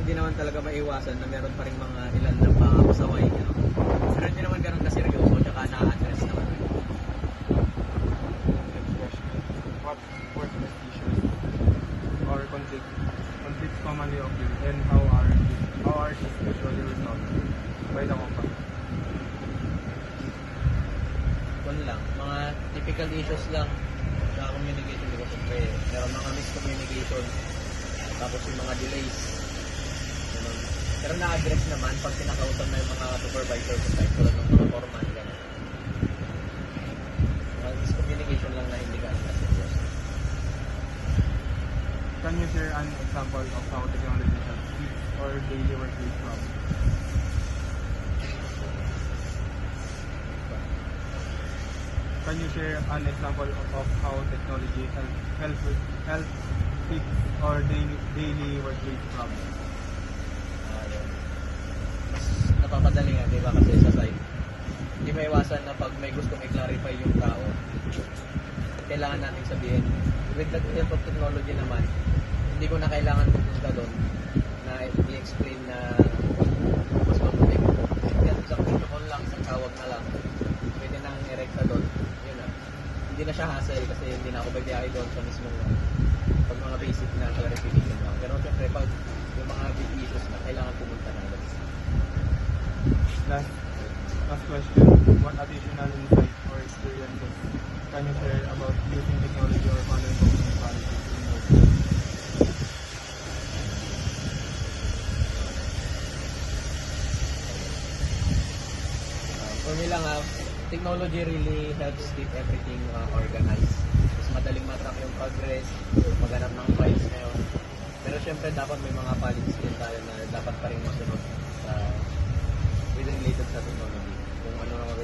hindi naman talaga maiwasan na meron pa rin mga ilan na pakakasaway, you know? Pero hindi naman ganun kaseryoso, tsaka na-address naman. Next question. What workplace issues or conflicts commonly occur and how are these usually resolved by the company? Kung lang, mga typical issues lang sa communication, di ba? Siyempre, meron mga miscommunication, tapos yung mga delays. Ganun. Pero na-address naman pag pinakausap na yung mga supervisor sa site, tulad ng mga foreman, gano'n. Mga miscommunication lang na hindi ka na-address. Can you share an example of how technology helps fix or daily workplace problems? Can you share an example of how technology helps fix or daily workplace problems? Yun. Mas napapadali nga, di ba? Kasi sa site, hindi maiwasan na pag may gustong i-clarify yung tao, kailangan natin sabihin. With the help of technology naman, hindi ko na kailangan pupunta doon na i-explain na mas mabuting. Yan, isang video call lang, isang tawag na lang. Pwede nang i-rekta doon. Yun na. Hindi na siya hassle kasi hindi na ako bagyahe doon sa mismong pag mga basic na clarification lang. Pero syempre, pag yung mga big issues na kailangan pumunta na doon. Last question. What additional insights or experiences can you share about using technology or following company policies in your business? For me lang, technology really helps keep everything organized. Mas madaling matrack yung progress, maghanap ng files ngayon. Pero syempre dapat may mga policies din tayo na dapat pa rin masunod sa related sa technology. Kung ano ang